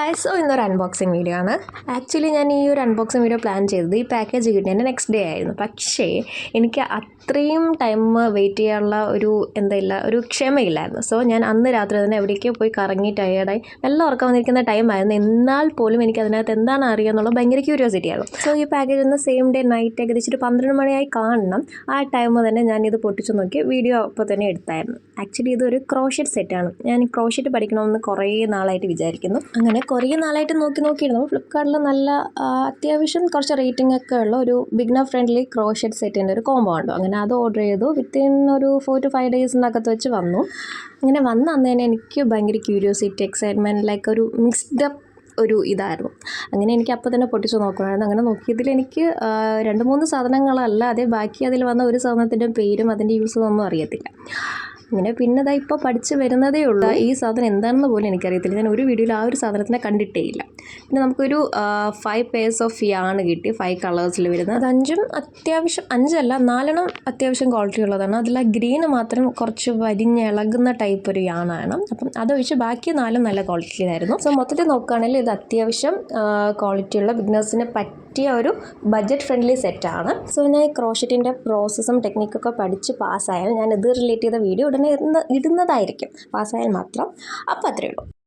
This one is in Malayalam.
ഗായ്സ്, ഇന്നൊരു അൺബോക്സിങ് വീഡിയോ ആണ്. ആക്ച്വലി ഞാൻ ഈ ഒരു അൺബോക്സിങ് വീഡിയോ പ്ലാൻ ചെയ്തത് ഈ പാക്കേജ് കിട്ടിയതിൻ്റെ നെക്സ്റ്റ് ഡേ ആയിരുന്നു. പക്ഷേ എനിക്ക് അത്രയും ടൈം വെയിറ്റ് ചെയ്യാനുള്ള ഒരു ക്ഷമയില്ലായിരുന്നു. സോ ഞാൻ അന്ന് രാത്രി തന്നെ എവിടേക്കോ പോയി കറങ്ങി ടയേർഡായി നല്ല ഉറക്കം വന്നിരിക്കുന്ന ടൈമായിരുന്നു. എന്നാൽ പോലും എനിക്ക് അതിനകത്ത് എന്താണ് അറിയുക എന്നുള്ള ഭയങ്കര ക്യൂരിയോസിറ്റി ആയിരുന്നു. സോ ഈ പാക്കേജ് ഒന്ന് സെയിം ഡേ നൈറ്റ് ഏകദേശം 12 മണിയായി കാണണം. ആ ടൈം തന്നെ ഞാനിത് പൊട്ടിച്ച് നോക്കി വീഡിയോ അപ്പോൾ തന്നെ എടുത്തായിരുന്നു. ആക്ച്വലി ഇതൊരു ക്രോഷറ്റ് സെറ്റാണ്. ഞാൻ ക്രോഷറ്റ് പഠിക്കണമെന്ന് കുറേ നാളായിട്ട് വിചാരിക്കുന്നു. അങ്ങനെ കുറേ നാളായിട്ട് നോക്കിയിരുന്നു. ഫ്ലിപ്കാർട്ടിൽ നല്ല അത്യാവശ്യം കുറച്ച് റേറ്റിംഗ് ഒക്കെ ഉള്ള ഒരു ബിഗ്നർ ഫ്രണ്ട്ലി ക്രോഷറ്റ് സെറ്റിൻ്റെ ഒരു കോംബോ ഉണ്ടോ. അങ്ങനെ അത് ഓർഡർ ചെയ്തു. വിത്തിൻ ഒരു 4 to 5 ഡേയ്സിനകത്ത് വെച്ച് വന്നു. അങ്ങനെ വന്ന് അന്നേനെ എനിക്ക് ഭയങ്കര ക്യൂരിയോസിറ്റി, എക്സൈറ്റ്മെൻറ്റ്, ലൈക്ക് ഒരു മിക്സ്ഡ് അപ്പ് ഒരു ഇതായിരുന്നു. അങ്ങനെ എനിക്ക് അപ്പോൾ തന്നെ പൊട്ടിച്ച് നോക്കണമായിരുന്നു. അങ്ങനെ നോക്കിയതിൽ എനിക്ക് 2-3 സാധനങ്ങളല്ലാതെ ബാക്കി അതിൽ വന്ന ഒരു സാധനത്തിൻ്റെ പേരും അതിൻ്റെ യൂസും ഒന്നും അറിയത്തില്ല. അങ്ങനെ പിന്നെ ഇതാ ഇപ്പോൾ പഠിച്ച് വരുന്നതേ ഉള്ളൂ. ഈ സാധനം എന്താണെന്ന് പോലും എനിക്കറിയത്തില്ല. ഞാൻ ഒരു വീഡിയോയിൽ ആ ഒരു സാധനത്തിനെ കണ്ടിട്ടേ ഇല്ല. പിന്നെ നമുക്കൊരു 5 pairs ഓഫ് യാൺ കിട്ടി, 5 കളേഴ്സിൽ വരുന്നത്. അത് 4 അത്യാവശ്യം ക്വാളിറ്റി ഉള്ളതാണ്. അതിൽ ആ ഗ്രീന് മാത്രം കുറച്ച് വലിഞ്ഞിളകുന്ന ടൈപ്പ് ഒരു യാണാണ്. അപ്പം അതൊഴിച്ച് ബാക്കി 4 നല്ല ക്വാളിറ്റിയിലായിരുന്നു. സോ മൊത്തത്തിൽ നോക്കുകയാണെങ്കിൽ ഇത് അത്യാവശ്യം ക്വാളിറ്റിയുള്ള ബിഗ്നേഴ്സിന് പറ്റിയ ഒരു ബഡ്ജറ്റ് ഫ്രണ്ട്ലി സെറ്റാണ്. സോ ഞാൻ ഈ ക്രോഷറ്റിൻ്റെ പ്രോസസ്സും ടെക്നിക്കൊക്കെ പഠിച്ച് പാസ്സായാൽ ഞാൻ ഇത് റിലേറ്റ് ചെയ്ത വീഡിയോ ഉടനെ ഇടുന്നതായിരിക്കും. പാസ്സായാൽ മാത്രം. അപ്പോൾ അത്രയേ ഉള്ളൂ.